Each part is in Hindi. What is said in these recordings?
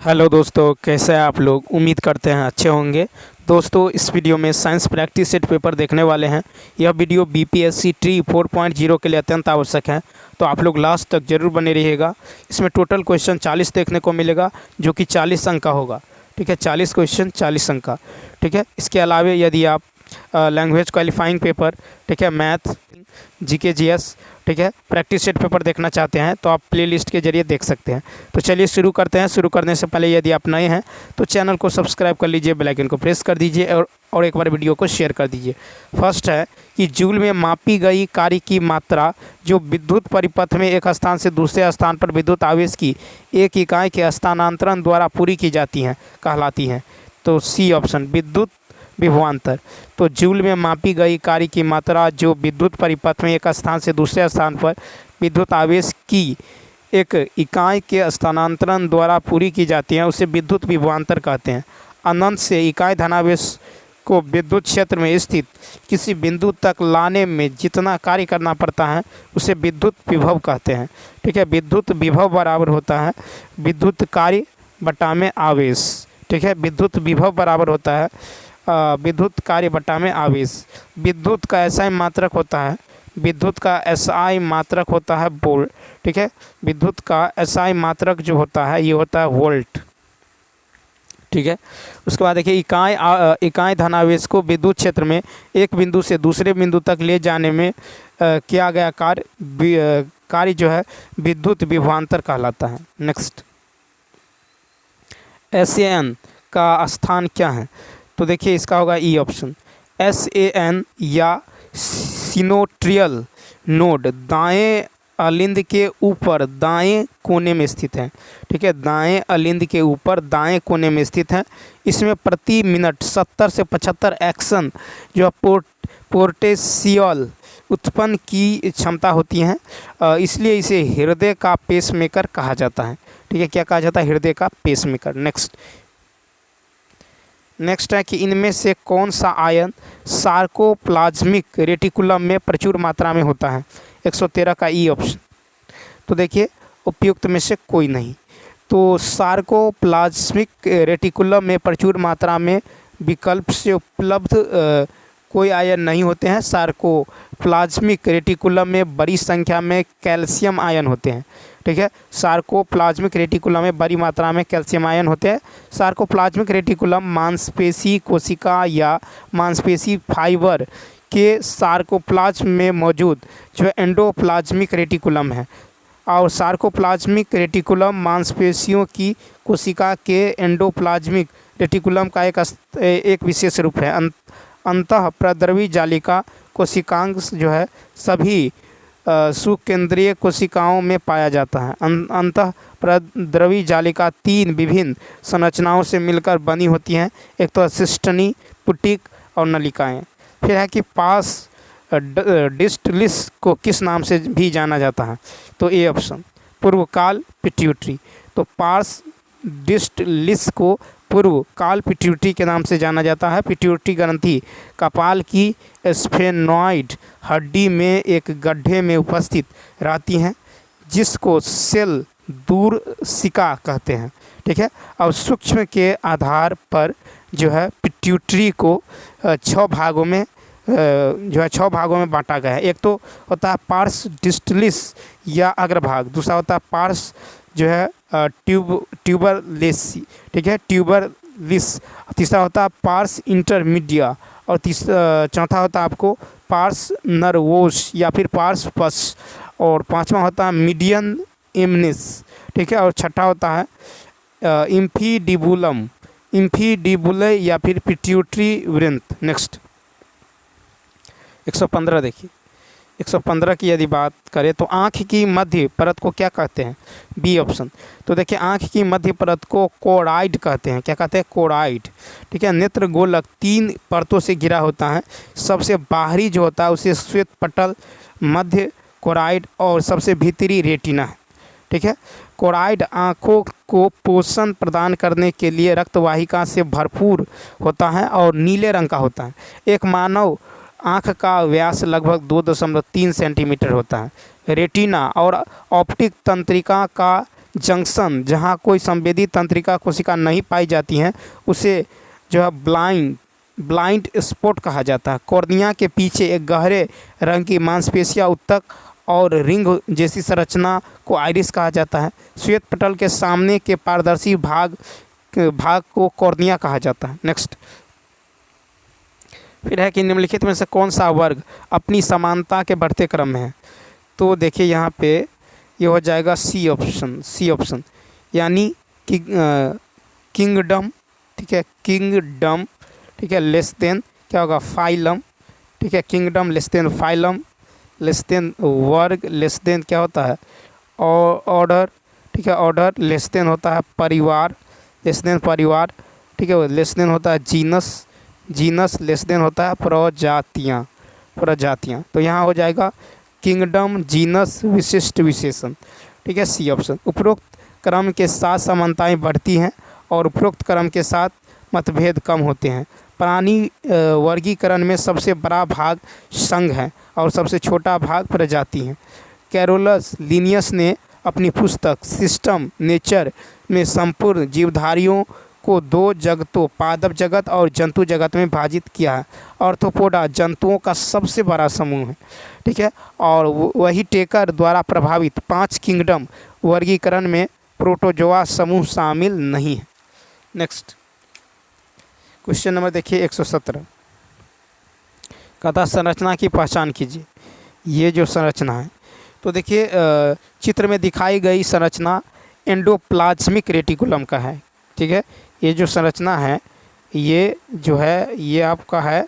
हेलो दोस्तों, कैसे हैं आप लोग। उम्मीद करते हैं अच्छे होंगे। दोस्तों, इस वीडियो में साइंस प्रैक्टिस सेट पेपर देखने वाले हैं। यह वीडियो बीपीएससी ट्री 4.0 के लिए अत्यंत आवश्यक है, तो आप लोग लास्ट तक जरूर बने रहिएगा। इसमें टोटल क्वेश्चन 40 देखने को मिलेगा, जो कि 40 अंक का होगा। ठीक है, 40 क्वेश्चन 40 अंक का। ठीक है, इसके अलावा यदि आप लैंग्वेज क्वालिफाइंग पेपर, ठीक है, मैथ, जीके जीएस, ठीक है, प्रैक्टिस सेट पेपर देखना चाहते हैं तो आप प्लेलिस्ट के जरिए देख सकते हैं। तो चलिए शुरू करते हैं। शुरू करने से पहले यदि आप नए हैं तो चैनल को सब्सक्राइब कर लीजिए, बेल आइकन को प्रेस कर दीजिए और एक बार वीडियो को शेयर कर दीजिए। फर्स्ट है कि जूल में मापी गई कार्य की मात्रा जो विद्युत परिपथ में एक स्थान से दूसरे स्थान पर विद्युत आवेश की एक इकाई के स्थानांतरण द्वारा पूरी की जाती हैं कहलाती हैं। तो सी ऑप्शन, विद्युत विभवांतर। तो जूल में मापी गई कार्य की मात्रा जो विद्युत परिपथ में एक स्थान से दूसरे स्थान पर विद्युत आवेश की एक इकाई के स्थानांतरण द्वारा पूरी की जाती है उसे विद्युत विभवांतर कहते हैं। अनंत से इकाई धनावेश को विद्युत क्षेत्र में स्थित किसी बिंदु तक लाने में जितना कार्य करना पड़ता है उसे विद्युत विभव कहते हैं। ठीक है, विद्युत विभव बराबर होता है विद्युत कार्य बटा में आवेश। ठीक है, विद्युत विभव बराबर होता है विद्युत कार्य बटा में आवेश। विद्युत का एसआई मात्रक होता है वोल्ट। ठीक है, विद्युत का एसआई मात्रक जो होता है ये होता है वोल्ट। ठीक है, उसके बाद देखिए इकाई धनावेश को विद्युत क्षेत्र में एक बिंदु से दूसरे बिंदु तक ले जाने में किया गया कार्य जो है विद्युत विभवांतर कहलाता है। नेक्स्ट, SAN का स्थान क्या है। तो देखिए इसका होगा ई ऑप्शन। SAN या सिनोट्रियल नोड दाएं अलिंद के ऊपर दाएं कोने में स्थित है। ठीक है, दाएं अलिंद के ऊपर दाएं कोने में स्थित है। इसमें प्रति मिनट 70 से 75 एक्शन जो है पोटेंशियल उत्पन्न की क्षमता होती है, इसलिए इसे हृदय का पेसमेकर कहा जाता है। ठीक है, क्या कहा जाता है? हृदय का पेसमेकर। नेक्स्ट है कि इनमें से कौन सा आयन सार्कोप्लाज्मिक रेटिकुलम में प्रचुर मात्रा में होता है। 113 का ई ऑप्शन। तो देखिए उपयुक्त में से कोई नहीं। तो सार्कोप्लाज्मिक रेटिकुलम में प्रचुर मात्रा में विकल्प से उपलब्ध कोई आयन नहीं होते हैं। सार्कोप्लाज्मिक रेटिकुलम में बड़ी संख्या में कैल्शियम आयन होते हैं। ठीक है, सार्कोप्लाज्मिक रेटिकुलम में बड़ी मात्रा में कैल्शियम आयन होते हैं। सार्कोप्लाज्मिक रेटिकुलम मांसपेशी कोशिका या मांसपेशी फाइबर के सार्कोप्लाज्म में मौजूद जो एंडोप्लाज्मिक रेटिकुलम है, और सार्कोप्लाज्मिक रेटिकुलम मांसपेशियों की कोशिका के एंडोप्लाज्मिक रेटिकुलम का एक विशेष रूप है। अंतः प्रद्रवी जालिका कोशिकांग जो है सभी सुकेंद्रीय कोशिकाओं में पाया जाता है। अंतः प्रद्रवी जालिका 3 विभिन्न संरचनाओं से मिलकर बनी होती हैं। एक तो सिस्टनी, पुटिक और नलिकाएं। फिर है कि पार्स डिस्टलिस को किस नाम से भी जाना जाता है। तो ए ऑप्शन, पूर्वकाल पिट्यूटरी। तो पार्स डिस्टलिस को पूर्व काल पिट्यूटरी के नाम से जाना जाता है। पिट्यूटरी ग्रंथि कपाल की स्फेनॉइड हड्डी में एक गड्ढे में उपस्थित रहती हैं, जिसको सेल दूरशिका कहते हैं। ठीक है, अब सूक्ष्म के आधार पर जो है पिट्यूटरी को 6 भागों में बांटा गया है। एक तो होता है पार्स डिस्टलिस या अग्रभाग, दूसरा होता है पार्स जो है ट्यूबरलेस। ठीक है, ट्यूबरलिस। तीसरा होता है पार्स इंटरमीडिया, और चौथा होता है आपको पार्स नर्वोस या फिर पार्स पस, और पांचवा होता है मीडियन इम्निस। ठीक है, और छठा होता है इम्फीडिबुले या फिर पिट्यूटरी वृंत। नेक्स्ट, 115 देखिए। 115 की यदि बात करें तो आँख की मध्य परत को क्या कहते हैं। B option. तो देखिए आँख की मध्य परत को कोराइड कहते हैं। क्या कहते हैं? कोराइड। ठीक है, नेत्र गोलक 3 परतों से घिरा होता है। सबसे बाहरी जो होता है उसे श्वेत पटल, मध्य कोराइड और सबसे भीतरी रेटिना है। ठीक है, कोराइड आँखों को पोषण प्रदान करने के लिए रक्तवाहिका से भरपूर होता है और नीले रंग का होता है। एक मानव आँख का व्यास लगभग 2.3 सेंटीमीटर होता है। रेटिना और ऑप्टिक तंत्रिका का जंक्शन जहाँ कोई संवेदी तंत्रिका कोशिका नहीं पाई जाती हैं उसे जो है ब्लाइंड स्पॉट कहा जाता है। कॉर्निया के पीछे एक गहरे रंग की मांसपेशियां उत्तक और रिंग जैसी संरचना को आइरिस कहा जाता है। श्वेत पटल के सामने के पारदर्शी भाग को कॉर्निया कहा जाता है। नेक्स्ट फिर है कि निम्नलिखित में से कौन सा वर्ग अपनी समानता के बढ़ते क्रम में है। तो देखिए यहाँ पे ये हो जाएगा सी ऑप्शन यानी कि किंगडम, ठीक है, किंगडम, ठीक है, लेस देन क्या होगा फाइलम, ठीक है, kingdom less than phylum less than वर्ग लेस देन क्या होता है ऑर्डर, ठीक है, ऑर्डर लेस देन होता है परिवार लेस देन परिवार, ठीक है, लेस देन होता है जीनस लेस देन होता है प्रजातियाँ। तो यहाँ हो जाएगा किंगडम जीनस विशिष्ट विशेषण, ठीक है, सी ऑप्शन। उपरोक्त क्रम के साथ समानताएं बढ़ती हैं और उपरोक्त क्रम के साथ मतभेद कम होते हैं। प्राणी वर्गीकरण में सबसे बड़ा भाग संघ है और सबसे छोटा भाग प्रजाति है। कैरोलस लिनियस ने अपनी पुस्तक सिस्टम नेचर में संपूर्ण जीवधारियों को दो जगतों पादप जगत और जंतु जगत में विभाजित किया है। ऑर्थोपोडा जंतुओं का सबसे बड़ा समूह है, ठीक है, और वही टेकर द्वारा प्रभावित 5 किंगडम वर्गीकरण में प्रोटोजोआ समूह शामिल नहीं है। नेक्स्ट क्वेश्चन नंबर देखिए 117 कथा संरचना की पहचान कीजिए। ये जो संरचना है तो देखिए चित्र में दिखाई गई संरचना एंडोप्लाज्मिक रेटिकुलम का है, ठीक है। ये जो संरचना है ये जो है ये आपका है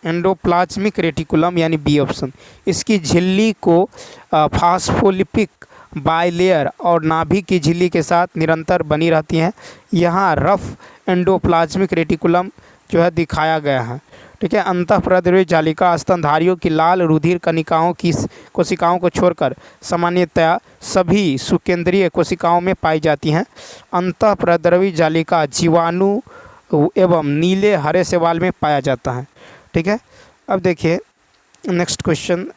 एंडोप्लाज्मिक रेटिकुलम यानी बी ऑप्शन। इसकी झिल्ली को फास्फोलिपिक बाइलेयर और नाभि की झिल्ली के साथ निरंतर बनी रहती हैं। यहाँ रफ एंडोप्लाज्मिक रेटिकुलम जो है दिखाया गया है, ठीक है। अंतःप्रद्रवी जालिका स्तनधारियों की लाल रुधिर कणिकाओं की कोशिकाओं को छोड़कर सामान्यतया सभी सुकेंद्रीय कोशिकाओं में पाई जाती हैं। अंतःप्रद्रवी जालिका जीवाणु एवं नीले हरे शैवाल में पाया जाता है, ठीक है। अब देखिए नेक्स्ट क्वेश्चन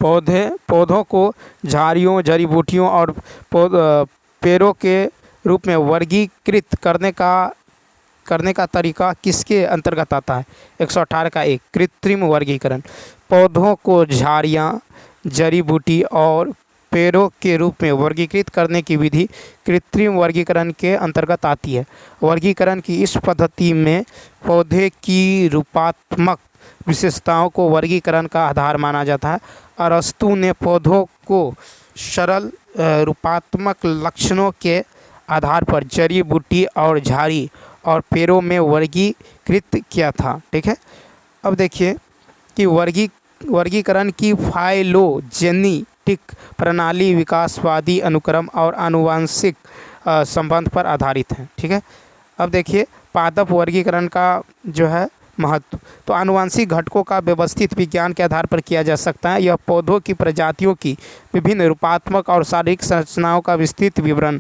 पौधों को झाड़ियों जड़ी बूटियों और पेड़ों के रूप में वर्गीकृत करने का तरीका किसके अंतर्गत आता है। 118 का 1 कृत्रिम वर्गीकरण। पौधों को झाड़ियाँ जड़ी बूटी और पेड़ों के रूप में वर्गीकृत करने की विधि कृत्रिम वर्गीकरण के अंतर्गत आती है। वर्गीकरण की इस पद्धति में पौधे की रूपात्मक विशेषताओं को वर्गीकरण का आधार माना जाता है। अरस्तु ने पौधों को सरल रूपात्मक लक्षणों के आधार पर जड़ी बूटी और झाड़ी और पेड़ों में वर्गीकृत किया था, ठीक है। अब देखिए कि वर्गीकरण की फाइलोजेनेटिक प्रणाली विकासवादी अनुक्रम और आनुवंशिक संबंध पर आधारित है, ठीक है। अब देखिए पादप वर्गीकरण का जो है महत्व, तो आनुवंशिक घटकों का व्यवस्थित विज्ञान के आधार पर किया जा सकता है। यह पौधों की प्रजातियों की विभिन्न रूपात्मक और शारीरिक संरचनाओं का विस्तृत विवरण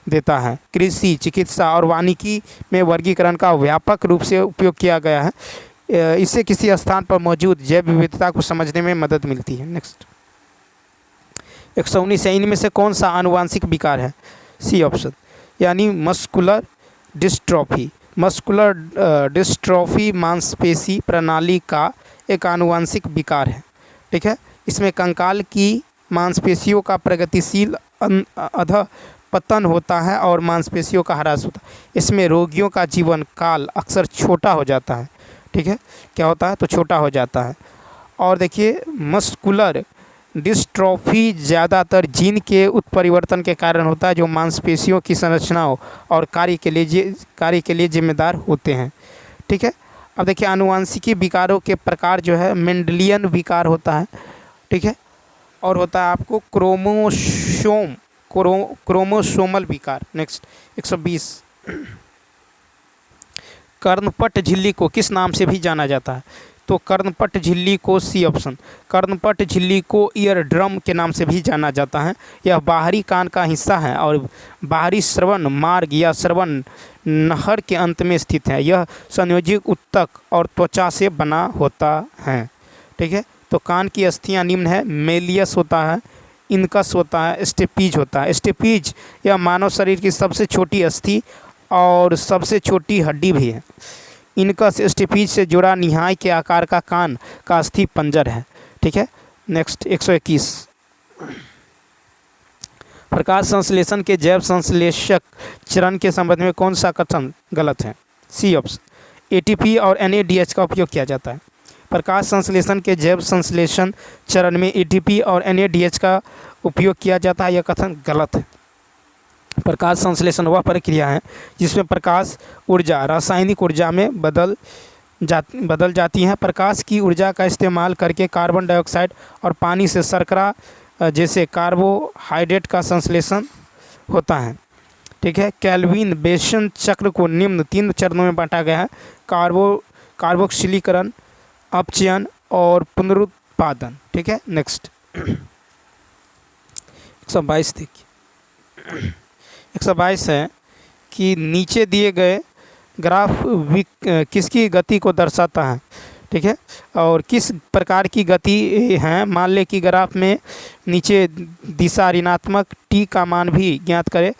देता है। कृषि चिकित्सा और वानिकी में वर्गीकरण का व्यापक रूप से उपयोग किया गया है। इससे किसी स्थान पर मौजूद जैव विविधता को समझने में मदद मिलती है। नेक्स्ट 119 है, इनमें से कौन सा आनुवंशिक विकार है। सी ऑप्शन यानी मस्कुलर डिस्ट्रॉफी। मस्कुलर डिस्ट्रॉफी मांसपेशी प्रणाली का एक आनुवंशिक विकार है, ठीक है। इसमें कंकाल की मांसपेशियों का प्रगतिशील अधःपतन होता है और मांसपेशियों का ह्रास होता है। इसमें रोगियों का जीवन काल अक्सर छोटा हो जाता है, ठीक है, क्या होता है तो छोटा हो जाता है। और देखिए मस्कुलर डिस्ट्रॉफी ज़्यादातर जीन के उत्परिवर्तन के कारण होता है जो मांसपेशियों की संरचनाओं और कार्य के लिए जिम्मेदार होते हैं, ठीक है। अब देखिए आनुवंशिकी विकारों के प्रकार जो है मेंडलियन विकार होता है, ठीक है, और होता है आपको क्रोमोसोमल विकार। नेक्स्ट 120 कर्णपट झिल्ली को किस नाम से भी जाना जाता है। तो कर्णपट झिल्ली को सी ऑप्शन कर्णपट झिल्ली को ईयर ड्रम के नाम से भी जाना जाता है। यह बाहरी कान का हिस्सा है और बाहरी श्रवण मार्ग या श्रवण नहर के अंत में स्थित है। यह संयोजित उत्तक और त्वचा से बना होता है, ठीक है। तो कान की अस्थियां निम्न है, मेलियस होता है, इनकस होता है, स्टेपीज होता है। स्टेपीज यह मानव शरीर की सबसे छोटी अस्थि और सबसे छोटी हड्डी भी है। इनकस स्टेपीज से जुड़ा निहाय के आकार का कान का अस्थि पंजर है। ठीक है, नेक्स्ट 121। प्रकाश संश्लेषण के जैव संश्लेषक चरण के संबंध में कौन सा कथन गलत है? C option. एटीपी और एनएडीएच का उपयोग किया जाता है। प्रकाश संश्लेषण के जैव संश्लेषण चरण में एटीपी और एनएडीएच का उपयोग किया जाता है, यह कथन गलत है। प्रकाश संश्लेषण वह प्रक्रिया है जिसमें प्रकाश ऊर्जा रासायनिक ऊर्जा में बदल जाती है। प्रकाश की ऊर्जा का इस्तेमाल करके कार्बन डाइऑक्साइड और पानी से शर्करा जैसे कार्बोहाइड्रेट का संश्लेषण होता है। ठीक है, कैल्विन बेसन चक्र को निम्न 3 चरणों में बांटा गया है: कार्बोक्सिलीकरण, अपचयन और पुनरुत्पादन। ठीक है, नेक्स्ट 122 देखिए। 122 है कि नीचे दिए गए ग्राफ किसकी गति को दर्शाता है? ठीक है, और किस प्रकार की गति है? मान ले कि ग्राफ में नीचे दिशा ऋणात्मक t का मान भी ज्ञात करें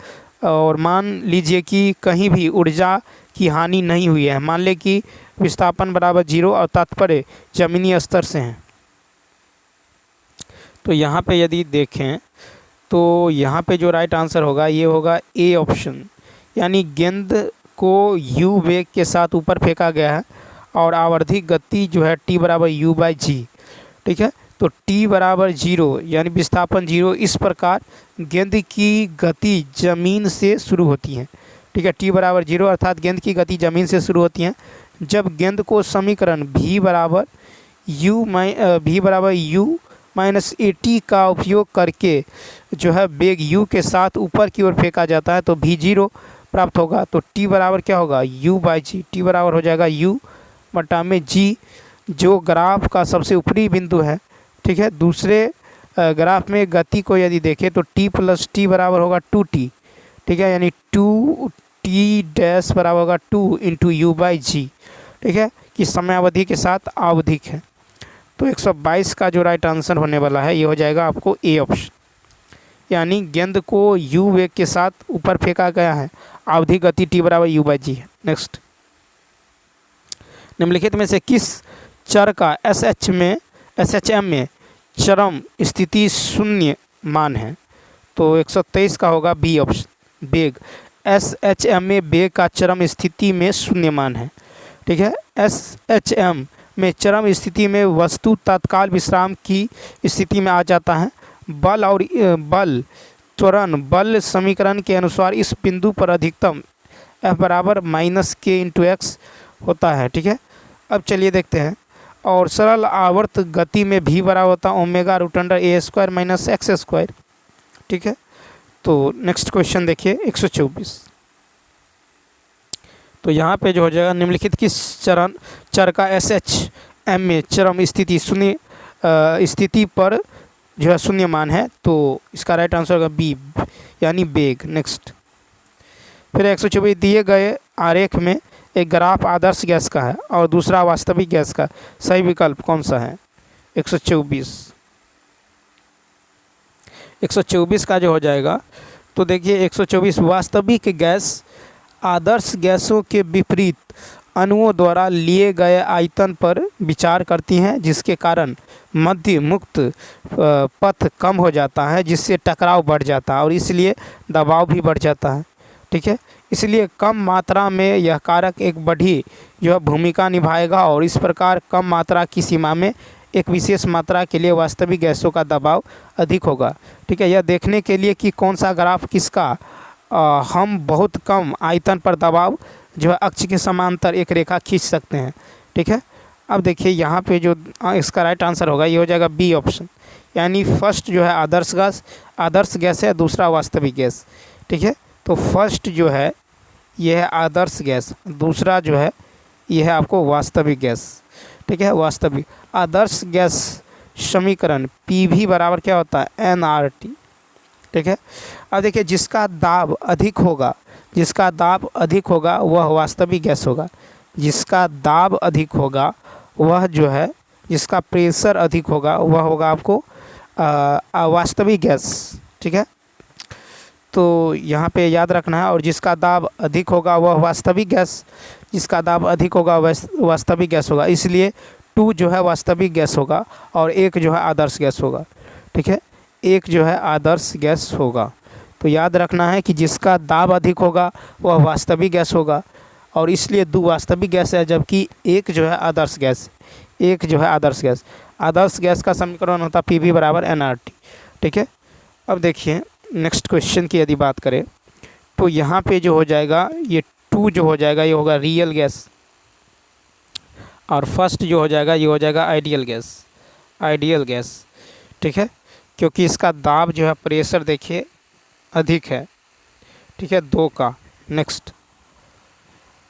और मान लीजिए कि कहीं भी ऊर्जा की हानि नहीं हुई है। मान ले कि विस्थापन बराबर 0 और तात्पर्य जमीनी स्तर से है। तो यहाँ पे यदि देखें तो यहाँ पे जो राइट आंसर होगा ये होगा ए ऑप्शन, यानी गेंद को u वेग के साथ ऊपर फेंका गया है और आवर्धिक गति जो है t बराबर u/g। ठीक है, तो t बराबर 0 यानी विस्थापन 0। इस प्रकार गेंद की गति ज़मीन से शुरू होती है। ठीक है, t बराबर 0 अर्थात गेंद की गति ज़मीन से शुरू होती है। जब गेंद को समीकरण v बराबर u माइनस at का उपयोग करके जो है वेग u के साथ ऊपर की ओर फेंका जाता है तो v0 प्राप्त होगा। तो t बराबर क्या होगा? u/g। t बराबर हो जाएगा u बटा में g, जो ग्राफ का सबसे ऊपरी बिंदु है। ठीक है, दूसरे ग्राफ में गति को यदि देखें तो t प्लस t बराबर होगा 2t। ठीक है, यानी 2t डैश बराबर होगा 2 इंटू u/g। ठीक है, कि समयावधि के साथ आवधिक है। तो 122 का जो राइट आंसर होने वाला है ये हो जाएगा आपको ए ऑप्शन, यानी गेंद को u वेग के साथ ऊपर फेंका गया है, आवधिक गति t बराबर u/g है। नेक्स्ट, निम्नलिखित में से किस चर का SHM में चरम स्थिति शून्य मान है? तो 123 का होगा बी ऑप्शन, वेग। SHM में वेग का चरम स्थिति में शून्य मान है। ठीक है, SHM में चरम स्थिति में वस्तु तत्काल विश्राम की स्थिति में आ जाता है। बल और त्वरण बल समीकरण के अनुसार इस बिंदु पर अधिकतम F बराबर -k/x होता है। ठीक है, अब चलिए देखते हैं। और सरल आवर्त गति में v बराबर होता है ω√a² - x²। ठीक है, तो नेक्स्ट क्वेश्चन देखिए 124। तो यहाँ पे जो हो जाएगा, निम्नलिखित किस चर का SHM में चरम स्थिति पर जो है शून्य मान है? तो इसका राइट आंसर होगा बी, यानी वेग। नेक्स्ट, फिर 124 दिए गए आरेख में एक ग्राफ आदर्श गैस का है और दूसरा वास्तविक गैस का, सही विकल्प कौन सा है? 124 का जो हो जाएगा, तो देखिए 124 वास्तविक गैस आदर्श गैसों के विपरीत अणुओं द्वारा लिए गए आयतन पर विचार करती हैं, जिसके कारण मध्य मुक्त पथ कम हो जाता है, जिससे टकराव बढ़ जाता है और इसलिए दबाव भी बढ़ जाता है। ठीक है, इसलिए कम मात्रा में यह कारक एक बड़ी जो है भूमिका निभाएगा और इस प्रकार कम मात्रा की सीमा में एक विशेष मात्रा के लिए वास्तविक गैसों का दबाव अधिक होगा। ठीक है, यह देखने के लिए कि कौन सा ग्राफ किसका हम बहुत कम आयतन पर दबाव जो है अक्ष के समांतर एक रेखा खींच सकते हैं। ठीक है, अब देखिए यहाँ पे जो इसका राइट आंसर होगा ये हो जाएगा बी ऑप्शन, यानी फर्स्ट जो है आदर्श गैस है, दूसरा वास्तविक गैस। ठीक है, तो फर्स्ट जो है ये है आदर्श गैस, दूसरा जो है ये है आपको वास्तविक गैस। ठीक है, वास्तविक आदर्श गैस समीकरण PV बराबर क्या होता है? nRT। ठीक है, अब देखिए जिसका दाब अधिक होगा वह वास्तविक गैस होगा, जिसका दाब अधिक होगा वह जो है जिसका प्रेशर अधिक होगा वह होगा आपको वास्तविक गैस। ठीक है, तो यहाँ पे याद रखना है। और जिसका दाब अधिक होगा वह वास्तविक गैस, जिसका दाब अधिक होगा वह वास्तविक गैस होगा। इसलिए 2 जो है वास्तविक गैस होगा और 1 जो है आदर्श गैस होगा। ठीक है, 1 जो है आदर्श गैस होगा। तो याद रखना है कि जिसका दाब अधिक होगा वह वास्तविक गैस होगा और इसलिए 2 वास्तविक गैस है, जबकि 1 जो है आदर्श गैस, 1 जो है आदर्श गैस। आदर्श गैस का समीकरण होता है PV बराबर nRT। ठीक है, अब देखिए नेक्स्ट क्वेश्चन की यदि बात करें तो यहाँ पे जो हो जाएगा ये 2 जो हो जाएगा ये होगा रियल गैस और फर्स्ट जो हो जाएगा ये हो जाएगा आइडियल गैस, आइडियल गैस। ठीक है, क्योंकि इसका दाब जो है प्रेशर देखिए अधिक है। ठीक है, 2 का। नेक्स्ट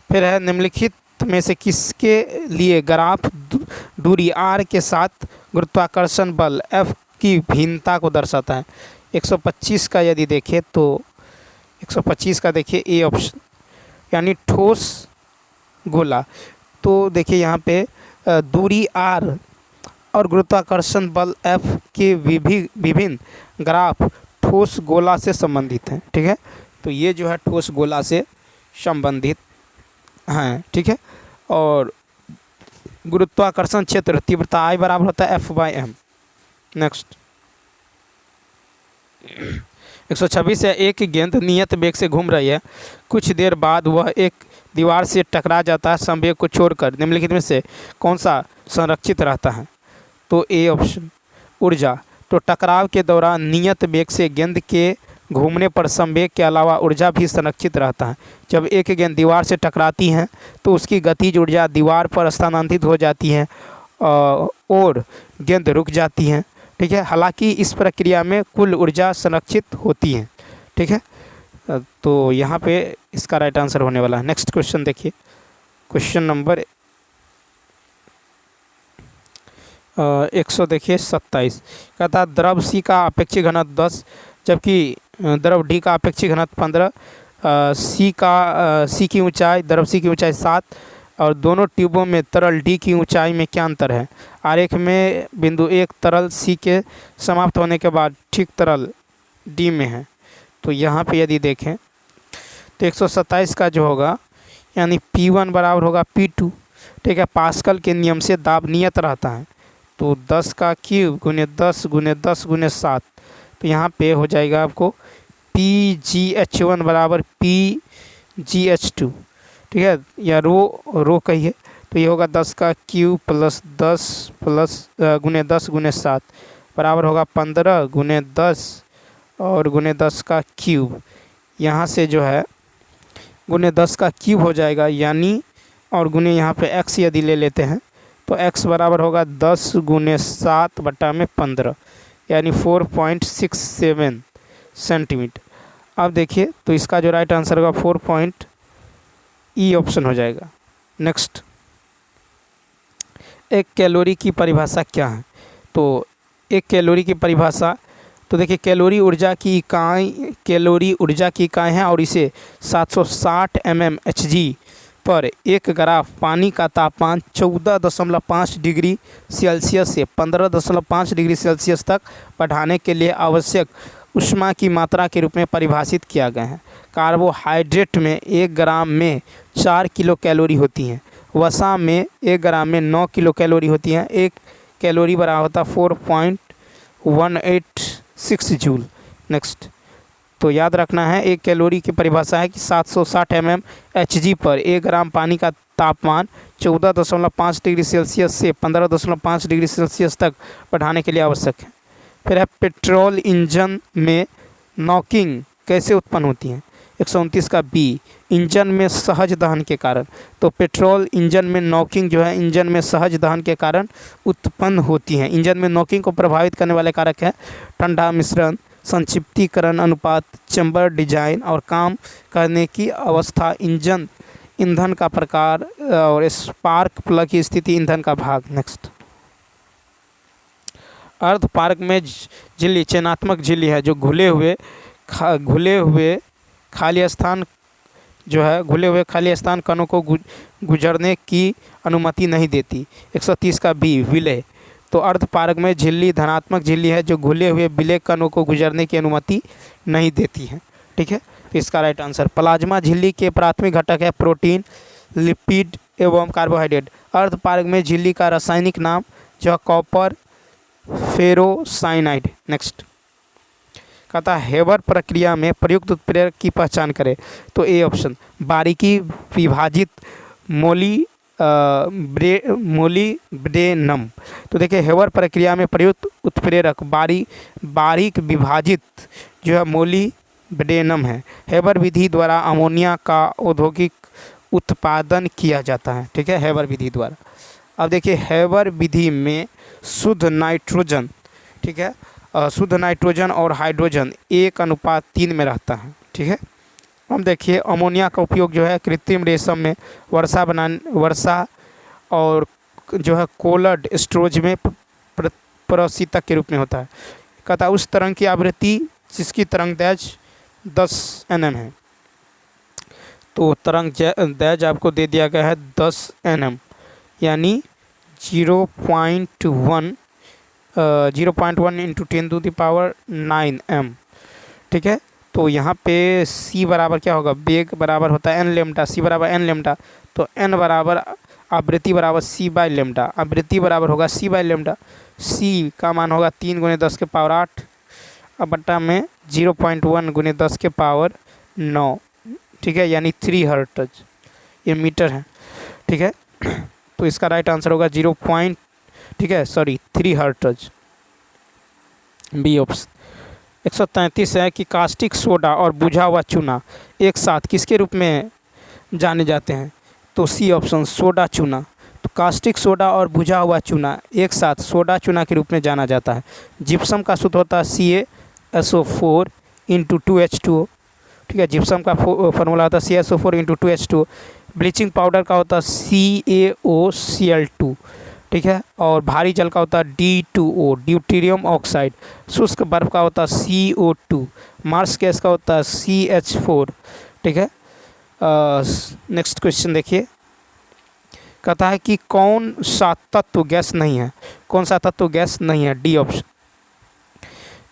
फिर है निम्नलिखित में से किसके लिए ग्राफ दूरी r के साथ गुरुत्वाकर्षण बल F की भिन्नता को दर्शाता है। 125 का यदि देखें तो 125 का देखिए ए ऑप्शन, यानी ठोस गोला। तो देखिए यहाँ पे दूरी r और गुरुत्वाकर्षण बल F के विभिन्न ग्राफ ठोस गोला से संबंधित हैं। ठीक है, तो ये जो है ठोस गोला से संबंधित हैं। ठीक है, और गुरुत्वाकर्षण क्षेत्र तीव्रता I बराबर होता है F/m। नेक्स्ट 126 है, एक गेंद नियत वेग से घूम रही है, कुछ देर बाद वह एक दीवार से टकरा जाता है, संवेग को छोड़कर निम्नलिखित में से कौन सा संरक्षित रहता है। तो ए ऑप्शन ऊर्जा। तो टकराव के दौरान नियत वेग से गेंद के घूमने पर संवेग के अलावा ऊर्जा भी संरक्षित रहता है। जब एक गेंद दीवार से टकराती है तो उसकी गतिज ऊर्जा दीवार पर स्थानांतरित हो जाती है और गेंद रुक जाती है। ठीक है, हालांकि इस प्रक्रिया में कुल ऊर्जा संरक्षित होती है। ठीक है, तो यहाँ पे इसका राइट आंसर होने वाला है। नेक्स्ट क्वेश्चन देखिए, क्वेश्चन नंबर 100 देखिए 27 कहता है द्रव C का अपेक्षित घनत्व 10 जबकि द्रव D का अपेक्षित घनत्व 15, C की ऊंचाई, द्रव C की ऊंचाई 7 और दोनों ट्यूबों में तरल D की ऊंचाई में क्या अंतर है। आरेख में बिंदु 1 तरल C के समाप्त होने के बाद ठीक तरल D में है। तो यहाँ पे यदि देखें तो 127 का जो होगा यानी P1 बराबर होगा P2। ठीक है, पास्कल के नियम से दाब नियत रहता है, तो 10 का क्यूब गुने 10 गुने 10 गुने 7, तो यहाँ पे हो जाएगा आपको PGH1 बराबर PGH2। ठीक है, या रो कहिए, तो ये होगा 10 का क्यूब प्लस 10 प्लस गुने 10 गुने 7 बराबर होगा 15 गुने 10 और गुने 10 का क्यूब। यहाँ से जो है गुने 10 का क्यूब हो जाएगा, यानी और गुने यहाँ पे x यदि ले लेते हैं तो x बराबर होगा 10 गुने 7 बटा में 15 यानी 4.67 सेंटीमीटर। अब देखिए तो इसका जो राइट आंसर होगा 4 E ऑप्शन हो जाएगा। नेक्स्ट, एक कैलोरी की परिभाषा क्या है। तो एक कैलोरी की परिभाषा, तो देखिए कैलोरी ऊर्जा की इकाई है और इसे 760 mmHg पर एक ग्राफ पानी का तापमान 14.5 डिग्री सेल्सियस से 15.5 डिग्री सेल्सियस तक बढ़ाने के लिए आवश्यक ऊष्मा की मात्रा के रूप में परिभाषित किया गया है। कार्बोहाइड्रेट में 1 ग्राम में 4 किलो कैलोरी होती हैं, वसा में 1 ग्राम में 9 किलो कैलोरी होती हैं। 1 कैलोरी बराबर होता है 4.186 जूल। नेक्स्ट, तो याद रखना है 1 कैलोरी की परिभाषा है कि 760 mmHg पर 1 ग्राम पानी का तापमान 14.5 डिग्री सेल्सियस से 15.5 डिग्री सेल्सियस तक बढ़ाने के लिए आवश्यक है। फिर है पेट्रोल इंजन में नॉकिंग कैसे उत्पन्न होती है। 129 का बी, इंजन में सहज दहन के कारण। तो पेट्रोल इंजन में नॉकिंग जो है इंजन में सहज दहन के कारण उत्पन्न होती है। इंजन में नॉकिंग को प्रभावित करने वाले कारक है ठंडा मिश्रण, संक्षिप्तीकरण अनुपात, चैम्बर डिजाइन और काम करने की अवस्था, इंजन ईंधन का प्रकार और स्पार्क प्लग की स्थिति, ईंधन का भाग। नेक्स्ट, अर्ध पार्क में झिल्ली चयनात्मक झिल्ली है जो घुले हुए खाली स्थान जो है घुले हुए खाली स्थान कणों को गुजरने की अनुमति नहीं देती। 130 का बी विलय, तो अर्धपारक में झिल्ली धनात्मक झिल्ली है जो घुले हुए विलय कणों को गुजरने की अनुमति नहीं देती है। ठीक है, तो इसका राइट आंसर प्लाज्मा झिल्ली के प्राथमिक घटक है प्रोटीन, लिपिड एवं कार्बोहाइड्रेट। अर्धपारक में झिल्ली का रासायनिक नाम जो कॉपर फेरोसाइनाइड। नेक्स्ट कहता है हेबर प्रक्रिया में प्रयुक्त उत्प्रेरक की पहचान करें, तो ए ऑप्शन बारीकी विभाजित मोलिब्डेनम। तो देखिए हेबर प्रक्रिया में प्रयुक्त उत्प्रेरक बारीक विभाजित जो है मोलिब्डेनम है। हेबर विधि द्वारा अमोनिया का औद्योगिक उत्पादन किया जाता है। ठीक है, हेबर विधि द्वारा। अब देखिए हेबर विधि में शुद्ध नाइट्रोजन, ठीक है, शुद्ध नाइट्रोजन और हाइड्रोजन 1:3 में रहता है। ठीक है, हम देखिए अमोनिया का उपयोग जो है कृत्रिम रेशम में वर्षा और जो है कोल्ड स्टोरेज में प्रशीतक के रूप में होता है। कहता उस तरंग की आवृत्ति जिसकी तरंग दैर्घ्य 10 nm है, तो तरंग दैर्घ्य आपको दे दिया गया है 10 nm यानी 0.1 इंटू 10⁹ m। ठीक है, तो यहाँ पे c बराबर क्या होगा, वेग बराबर होता है n लेम्डा, c बराबर n लेम्डा, तो n बराबर आवृत्ति बराबर c बाई लेम्डा, आवृत्ति बराबर होगा c बाई लेम्डा, c का मान होगा 3 × 10⁸ अब बट्टा में 0.1 × 10⁹ 9। ठीक है, यानी 3 हर्ट्ज, ये मीटर है। ठीक है, तो इसका राइट आंसर होगा 3 हर्ट्ज, बी ऑप्शन। 133 है कि कास्टिक सोडा और बुझा हुआ चूना एक साथ किसके रूप में जाने जाते हैं, तो सी ऑप्शन सोडा चूना। तो कास्टिक सोडा और बुझा हुआ चूना एक साथ सोडा चूना के रूप में जाना जाता है। जिप्सम का सूत्र होता है CaSO4 × 2H2O। ठीक है, जिप्सम का फॉर्मूला होता है CaSO4 × 2H2O। ब्लीचिंग पाउडर का होता है CaOCl2। ठीक है, और भारी जल का होता है D2O, ड्यूटेरियम ऑक्साइड। शुष्क बर्फ का होता है CO2। मार्स गैस का होता है CH4। ठीक है, नेक्स्ट क्वेश्चन देखिए, कहता है कि कौन सा तत्व गैस नहीं है, कौन सा तत्व गैस नहीं है, डी ऑप्शन।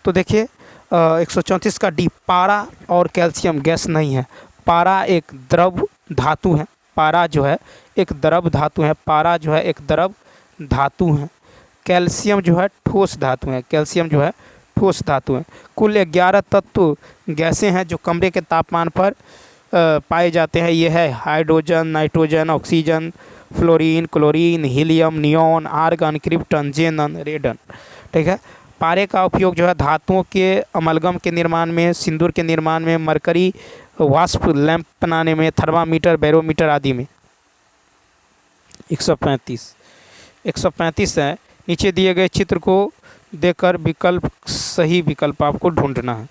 तो देखिए 134 का डी, पारा और कैल्शियम गैस नहीं है। पारा एक द्रव धातु है, पारा जो है एक द्रव धातु है, पारा जो है एक द्रव धातु है। कैल्शियम जो है ठोस धातु है, कैल्शियम जो है ठोस धातु है। कुल 11 तत्व गैसें हैं जो कमरे के तापमान पर पाए जाते हैं। ये है hydrogen, nitrogen, oxygen, fluorine, chlorine, helium, neon, argon, krypton, xenon, radon. ठीक है, पारे का उपयोग जो है धातुओं के अमलगम के निर्माण में, सिंदूर के निर्माण में, मरकरी वाष्प लैंप बनाने में, थर्मामीटर, बैरोमीटर आदि में। 135 है, नीचे दिए गए चित्र को देखकर विकल्प, सही विकल्प आपको ढूंढना है।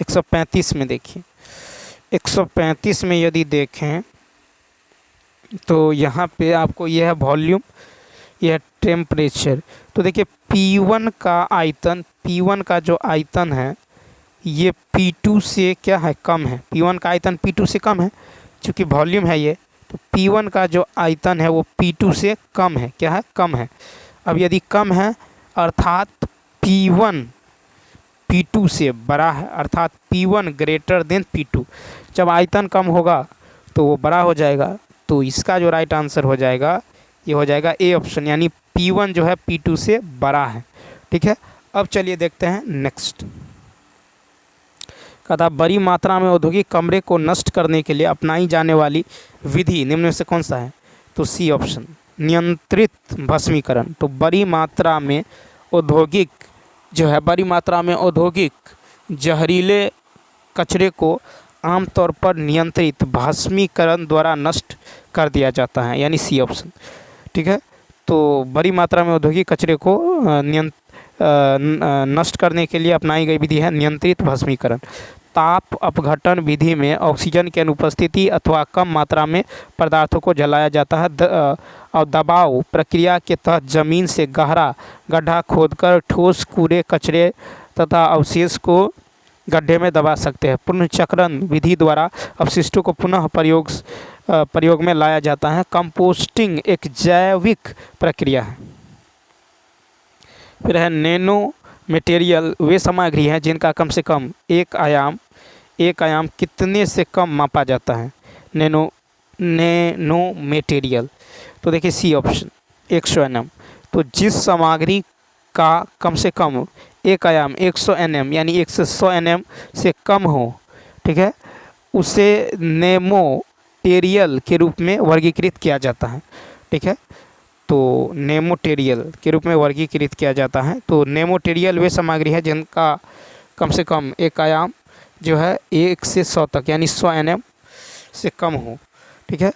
135 में देखिए, 135 में यदि देखें तो यहाँ पे आपको यह है वॉल्यूम, यह है टेम्परेचर। तो देखिए P1 का आयतन, P1 का जो आयतन है ये P2 से क्या है, कम है। P1 का आयतन P2 से कम है, चूँकि वॉल्यूम है ये, तो P1 का जो आयतन है वो P2 से कम है, क्या है, कम है। अब यदि कम है अर्थात P1 P2 से बड़ा है, अर्थात P1 ग्रेटर देन P2। जब आयतन कम होगा तो वो बड़ा हो जाएगा, तो इसका जो राइट आंसर हो जाएगा ये हो जाएगा ए ऑप्शन, यानी P1 जो है P2 से बड़ा है। ठीक है, अब चलिए देखते हैं नेक्स्ट। कहता बड़ी मात्रा में औद्योगिक कमरे को नष्ट करने के लिए अपनाई जाने वाली विधि निम्न में से कौन सा है, तो सी ऑप्शन, नियंत्रित भस्मीकरण। तो बड़ी मात्रा में औद्योगिक जो है, बड़ी मात्रा में औद्योगिक जहरीले कचरे को आमतौर पर नियंत्रित भस्मीकरण द्वारा नष्ट कर दिया जाता है, यानी सी ऑप्शन। ठीक है, तो बड़ी मात्रा में औद्योगिक कचरे को नष्ट करने के लिए अपनाई गई विधि है नियंत्रित भस्मीकरण। ताप अपघटन विधि में ऑक्सीजन की अनुपस्थिति अथवा कम मात्रा में पदार्थों को जलाया जाता है और दबाव प्रक्रिया के तहत जमीन से गहरा गड्ढा खोदकर ठोस कूड़े, कचरे तथा अवशेष को गड्ढे में दबा सकते हैं। पुनर्चक्रण विधि द्वारा अपशिष्टों को पुनः प्रयोग में लाया जाता है। कंपोस्टिंग एक जैविक प्रक्रिया है। फिर है नैनो मटेरियल वे सामग्री हैं जिनका कम से कम एक आयाम कितने से कम मापा जाता है। नैनो मटेरियल, तो देखिए सी ऑप्शन 100 nm। तो जिस सामग्री का कम से कम एक आयाम 100 nm यानी 1 से 100 nm से कम हो, ठीक है, उसे नेमोटेरियल के रूप में वर्गीकृत किया जाता है। ठीक है, तो नेमोटेरियल के रूप में वर्गीकृत किया जाता है। तो नेमोटेरियल वे सामग्री है जिनका कम से कम एक आयाम जो है 1 से 100 तक यानी 100 nm से कम हो। ठीक है,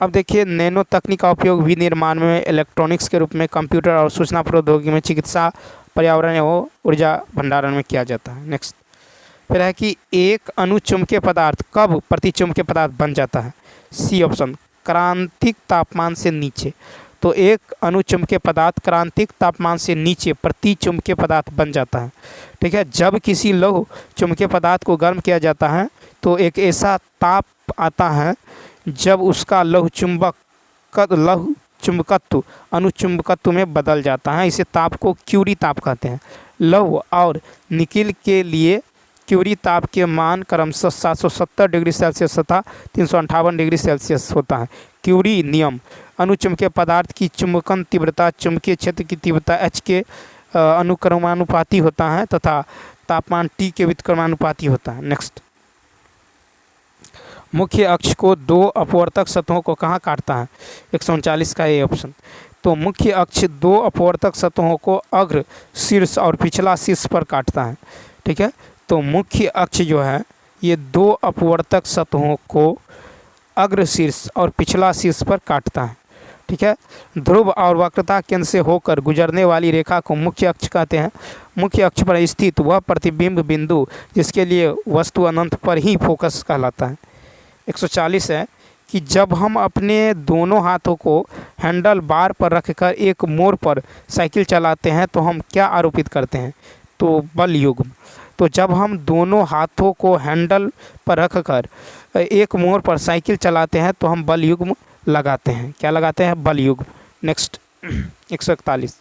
अब देखिए नैनो तकनीक का उपयोग विनिर्माण में, इलेक्ट्रॉनिक्स के रूप में, कंप्यूटर और सूचना प्रौद्योगिकी में, चिकित्सा, पर्यावरण एवं ऊर्जा भंडारण में किया जाता है। नेक्स्ट फिर है कि एक अणुचुम्बकीय पदार्थ कब प्रतिचुम्बकीय पदार्थ बन जाता है। सी ऑप्शन क्रांतिक तापमान से नीचे। तो एक अणुचुम्बकीय पदार्थ क्रांतिक तापमान से नीचे प्रतिचुम्बकीय पदार्थ बन जाता है। ठीक है, जब किसी लौह चुम्बकीय पदार्थ को गर्म किया जाता है तो एक ऐसा ताप आता है जब उसका लौह चुंबकत्व अणुचुंबकत्व में बदल जाता है। इसे ताप को क्यूरी ताप कहते हैं। लौह और निकिल के लिए क्यूरी ताप के मान क्रमशः 770 डिग्री सेल्सियस तथा 358 डिग्री सेल्सियस होता है। क्यूरी नियम अणुचुम्बकीय पदार्थ की चुंबकन तीव्रता चुंबकीय क्षेत्र की तीव्रता H के अनुक्रमानुपाती होता है तथा तापमान T के व्युत्क्रमानुपाती होता है। नेक्स्ट, मुख्य अक्ष को दो अपवर्तक सतहों को कहाँ काटता है। 139 का ए ऑप्शन। तो मुख्य अक्ष दो अपवर्तक सतहों को अग्र शीर्ष और पिछला शीर्ष पर काटता है। ठीक है, तो मुख्य अक्ष जो है ये दो अपवर्तक सतहों को अग्र शीर्ष और पिछला शीर्ष पर काटता है। ठीक है, ध्रुव और वक्रता केंद्र से होकर गुजरने वाली रेखा को मुख्य अक्ष कहते हैं। मुख्य अक्ष पर स्थित वह प्रतिबिंब बिंदु जिसके लिए वस्तु अनंत पर ही फोकस कहलाता है। 140 है कि जब हम अपने दोनों हाथों को हैंडल बार पर रखकर एक मोड़ पर साइकिल चलाते हैं तो हम क्या आरोपित करते हैं। तो बल युग्म। तो जब हम दोनों हाथों को हैंडल पर रखकर एक मोड़ पर साइकिल चलाते हैं तो हम बल युग्म लगाते हैं। क्या लगाते हैं? बल युग्म। नेक्स्ट 141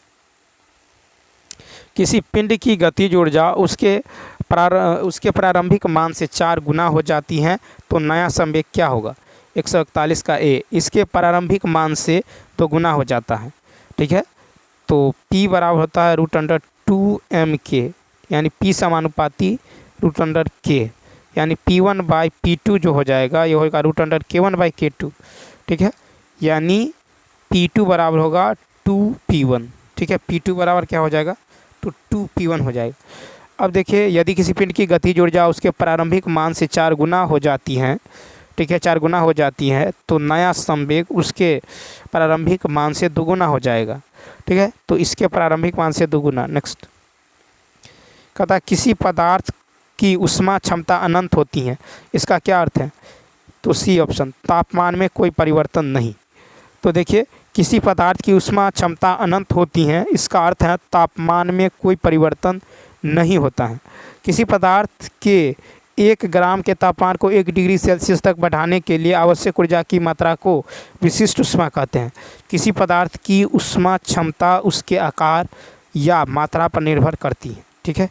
किसी पिंड की गतिज ऊर्जा उसके प्रारंभिक मान से 4 गुना हो जाती है तो नया संवेग क्या होगा। 141 का ए, इसके प्रारंभिक मान से 2 गुना हो जाता है। ठीक है, तो P बराबर होता है √2m_k यानी P समानुपाती √k यानी P1/P2 जो हो जाएगा ये होगा √k1/k2। ठीक है, यानी P2 बराबर होगा 2P1। ठीक है, P2 बराबर क्या हो जाएगा तो 2P1 हो जाएगा। अब देखिए यदि किसी पिंड की गतिज ऊर्जा उसके प्रारंभिक मान से 4 गुना हो जाती है, ठीक है, 4 गुना हो जाती है तो नया संवेग उसके प्रारंभिक मान से 2 गुना हो जाएगा। ठीक है, तो इसके प्रारंभिक मान से 2 गुना। नेक्स्ट कहता है किसी पदार्थ की ऊष्मा क्षमता अनंत होती है, इसका क्या अर्थ है। तो सी ऑप्शन तापमान में कोई परिवर्तन नहीं। तो देखिए किसी पदार्थ की ऊष्मा क्षमता अनंत होती है, इसका अर्थ है तापमान में कोई परिवर्तन नहीं होता है। किसी पदार्थ के 1 ग्राम के तापमान को 1 डिग्री सेल्सियस तक बढ़ाने के लिए आवश्यक ऊर्जा की मात्रा को विशिष्ट ऊष्मा कहते हैं। किसी पदार्थ की ऊष्मा क्षमता उसके आकार या मात्रा पर निर्भर करती है। ठीक है,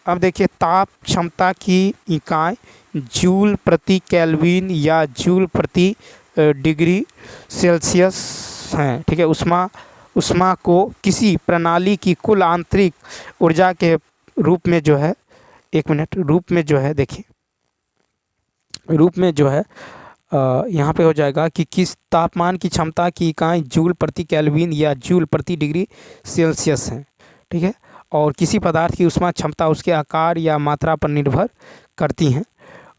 अब देखिए ताप क्षमता की इकाई जूल प्रति केल्विन या जूल प्रति डिग्री सेल्सियस हैं। ठीक है, ऊष्मा को किसी प्रणाली की कुल आंतरिक ऊर्जा के रूप में जो है देखिए रूप में जो है यहाँ पे हो जाएगा कि किस तापमान की क्षमता की इकाई जूल प्रति केल्विन या जूल प्रति डिग्री सेल्सियस है। ठीक है, और किसी पदार्थ की ऊष्मा क्षमता उसके आकार या मात्रा पर निर्भर करती हैं।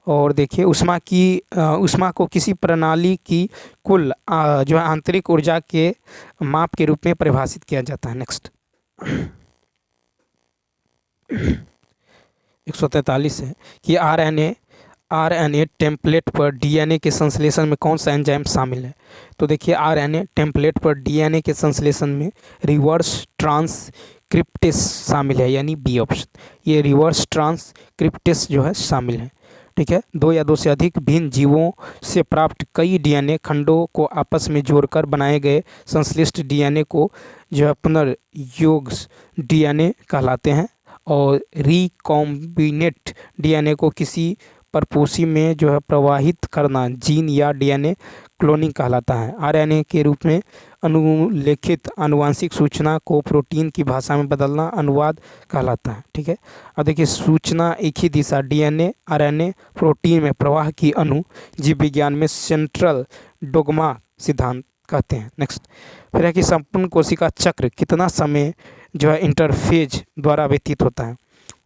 और देखिए ऊष्मा को किसी प्रणाली की कुल जो है आंतरिक ऊर्जा के माप के रूप में परिभाषित किया जाता है। नेक्स्ट 143 है कि आरएनए टेम्पलेट पर डीएनए के संश्लेषण में कौन सा एंजाइम शामिल है। तो देखिए आरएनए टेम्पलेट पर डीएनए के संश्लेषण में रिवर्स ट्रांसक्रिप्शन ट्रांसक्रिप्टेस शामिल है, यानी बी ऑप्शन। ये रिवर्स ट्रांसक्रिप्टेस जो है शामिल है। ठीक है, दो या दो से अधिक भिन्न जीवों से प्राप्त कई डीएनए खंडों को आपस में जोड़कर बनाए गए संश्लिष्ट डीएनए को जो है पुनर्योग्य डीएनए कहलाते हैं। और रिकॉम्बिनेट डीएनए को किसी परपोषी में जो है प्रवाहित करना जीन या डीएनए क्लोनिंग कहलाता है। आरएनए के रूप में अनुलेखित आनुवांशिक सूचना को प्रोटीन की भाषा में बदलना अनुवाद कहलाता है। ठीक है, अब देखिए सूचना एक ही दिशा डीएनए आरएनए प्रोटीन में प्रवाह की अणु जीव विज्ञान में सेंट्रल डोग्मा सिद्धांत कहते हैं। नेक्स्ट, फिर है कि संपूर्ण कोशिका चक्र कितना समय जो है इंटरफेज द्वारा व्यतीत होता है।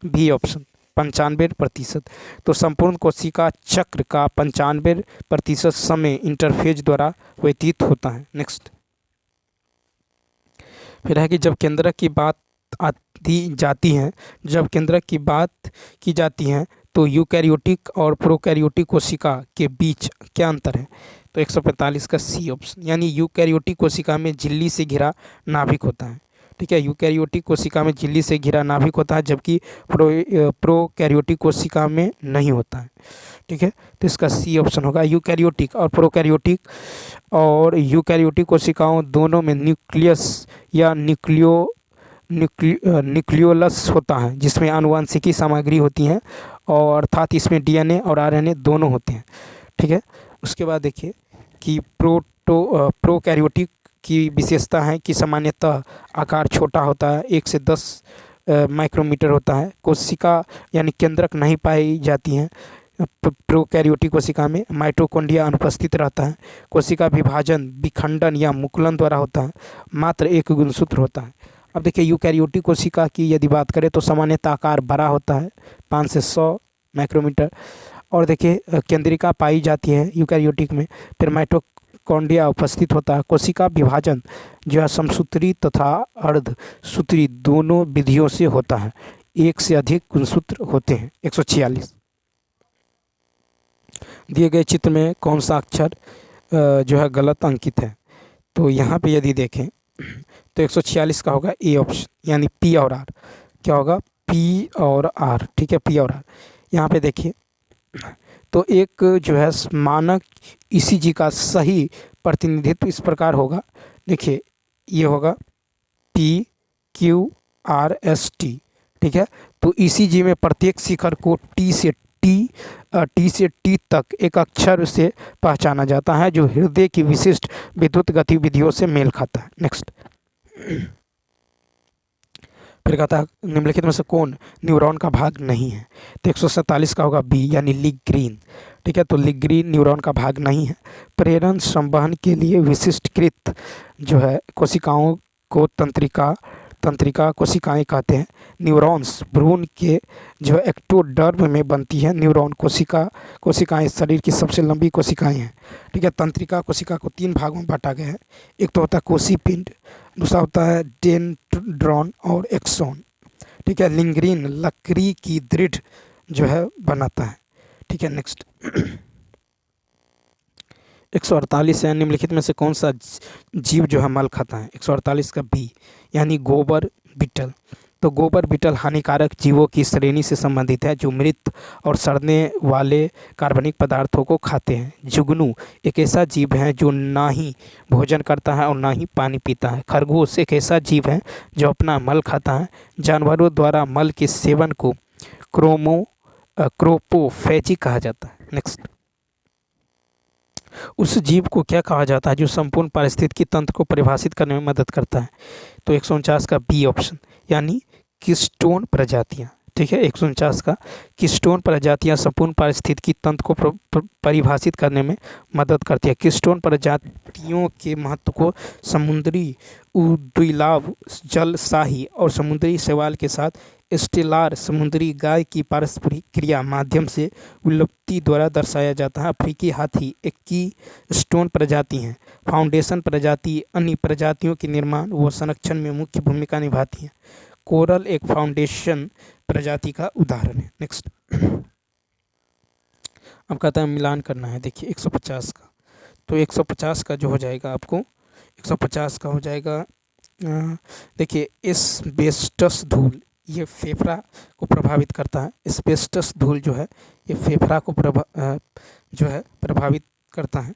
B option 95%। तो संपूर्ण कोशिका चक्र का 95% समय इंटरफेज द्वारा व्यतीत होता है। नेक्स्ट, फिर है कि जब केंद्रक की बात की जाती है तो यूकैरियोटिक और प्रोकैरियोटिक कोशिका के बीच क्या अंतर है। तो 145 का सी ऑप्शन, यानी यूकैरियोटिक कोशिका में झिल्ली से घिरा नाभिक होता है। ठीक है, यूकैरियोटिक कोशिका में झिल्ली से घिरा नाभिक होता है, जबकि प्रोकैरियोटिक कोशिका में नहीं होता है। ठीक है, तो इसका सी ऑप्शन होगा। यूकैरियोटिक और प्रोकैरियोटिक और यूकैरियोटिक कोशिकाओं दोनों में न्यूक्लियस या न्यूक्लियोलस होता है, जिसमें आनुवांशिकी सामग्री होती है, और अर्थात इसमें डीएनए और आरएनए दोनों होते हैं। ठीक है, उसके बाद देखिए कि प्रोकैरियोटिक की विशेषता है कि सामान्यतः आकार छोटा होता है, 1 से 10 माइक्रोमीटर होता है। कोशिका यानी केंद्रक नहीं पाई जाती हैं। प्रोकैरियोटिक कोशिका में माइटोकॉन्ड्रिया अनुपस्थित रहता है। कोशिका विभाजन विखंडन या मुकुलन द्वारा होता है। मात्र एक गुणसूत्र होता है। अब देखिए यूकैरियोटिक कोशिका की यदि बात करें तो सामान्यतः आकार बड़ा होता है, 5 से 100 माइक्रोमीटर। और देखिए केंद्रिका पाई जाती है यूकैरियोटिक में। फिर माइटोकॉन्ड्रिया उपस्थित होता है। कोशिका विभाजन जो है समसूत्री तथा अर्धसूत्री दोनों विधियों से होता है। एक से अधिक गुणसूत्र होते हैं। 146 दिए गए चित्र में कौन सा अक्षर जो है गलत अंकित है। तो यहाँ पे यदि देखें तो 146 का होगा ए ऑप्शन, यानी पी और आर। क्या होगा, पी और आर। ठीक है, पी और आर। यहाँ पे देखिए तो एक जो है मानक ईसीजी का सही प्रतिनिधित्व इस प्रकार होगा। देखिए ये होगा PQRST। ठीक है, तो ईसीजी में प्रत्येक शिखर को टी से टी तक एक अक्षर से पहचाना जाता है, जो हृदय की विशिष्ट विद्युत गतिविधियों से मेल खाता है। नेक्स्ट, फिर कहता है निम्नलिखित में से कौन न्यूरॉन का भाग नहीं है। तो 147 का होगा बी, यानी लिग्रीन। ठीक है, तो लिग्रीन न्यूरॉन का भाग नहीं है। प्रेरण संवहन के लिए विशिष्टकृत जो है कोशिकाओं को तंत्रिका कोशिकाएं कहते हैं। न्यूरॉन्स भ्रूण के जो है एक्टोडर्म में बनती है। न्यूरॉन कोशिकाएं शरीर की सबसे लंबी कोशिकाएं हैं। ठीक है, तंत्रिका कोशिका को 3 भागों में बांटा गया है। एक तो होता है कोशिपिंड, दूसरा होता है डेंड्रॉन और एक्सॉन। ठीक है, लिग्रीन लकड़ी की दृढ़ जो है बनाता है। ठीक है, नेक्स्ट 148 है निम्नलिखित में से कौन सा जीव जो है मल खाता है। 148 का बी, यानी गोबर बीटल। तो गोबर बीटल हानिकारक जीवों की श्रेणी से संबंधित है, जो मृत और सड़ने वाले कार्बनिक पदार्थों को खाते हैं। जुगनू एक ऐसा जीव है जो ना ही भोजन करता है और ना ही पानी पीता है। खरगोश एक ऐसा जीव है जो अपना मल खाता है। जानवरों द्वारा मल के सेवन को क्रोपोफेजी कहा जाता है। नेक्स्ट, उस जीव को क्या कहा जाता है जो संपूर्ण पारिस्थितिकी तंत्र को परिभाषित करने में मदद करता है। तो 149 का बी ऑप्शन, यानी किस्टोन प्रजातियां। ठीक है, 149 का किस्टोन प्रजातियां संपूर्ण पारिस्थितिकी तंत्र को परिभाषित करने में मदद करती है। किस्टोन प्रजातियों के महत्व को समुद्री उड़िलाव, जल शाही और समुद्री शैवाल के साथ स्टेलार समुद्री गाय की पारस्परिक क्रिया माध्यम से विलुप्ति द्वारा दर्शाया जाता है। अफ्रीकी हाथी एक कीस्टोन प्रजाति है। फाउंडेशन प्रजाति अन्य प्रजातियों के निर्माण व संरक्षण में मुख्य भूमिका निभाती है। कोरल एक फाउंडेशन प्रजाति का उदाहरण है। नेक्स्ट, अब कहता है मिलान करना है। देखिए 150 का, तो 150 का जो हो जाएगा आपको 150 का हो जाएगा देखिए एस्बेस्टस धूल ये फेफड़ा को प्रभावित करता है। एस्बेस्टस धूल जो है ये फेफड़ा को जो है प्रभावित करता है,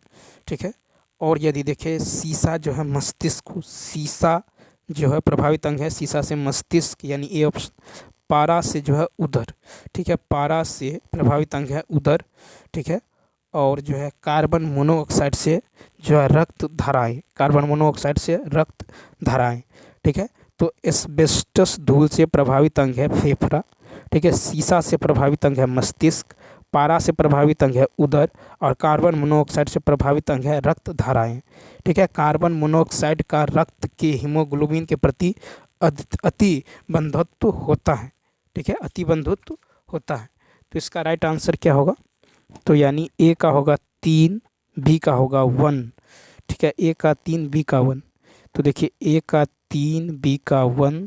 ठीक है। और यदि देखें सीसा जो है मस्तिष्क को, सीसा जो है प्रभावित अंग है, सीसा से मस्तिष्क यानी ए ऑप्शन। पारा से जो है उदर, ठीक है, पारा से प्रभावित अंग है उदर, ठीक है। और जो है कार्बन मोनोऑक्साइड से जो है रक्त धाराएं, कार्बन मोनोऑक्साइड से रक्त धाराएं, ठीक है। तो एस्बेस्टस धूल से प्रभावित अंग है फेफड़ा, ठीक है। सीसा से प्रभावित अंग है मस्तिष्क, पारा से प्रभावित अंग है उदर और कार्बन मोनोऑक्साइड से प्रभावित अंग है रक्त धाराएं, ठीक है। कार्बन मोनोऑक्साइड का रक्त के हीमोग्लोबिन के प्रति अति बंधुत्व होता है, ठीक है, अति बंधुत्व होता है। तो इसका राइट आंसर क्या होगा? तो यानी ए का होगा 3, बी का होगा 1, ठीक है। ए का 3, बी का 1। तो देखिए ए का 3, बी का 1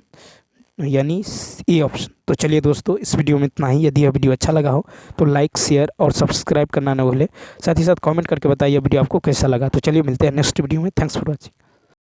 यानी ए ऑप्शन। तो चलिए दोस्तों इस वीडियो में इतना ही। यदि यह वीडियो अच्छा लगा हो तो लाइक, शेयर और सब्सक्राइब करना न भूलें। साथ ही साथ कमेंट करके बताइए वीडियो आपको कैसा लगा। तो चलिए मिलते हैं नेक्स्ट वीडियो में। Thanks for watching.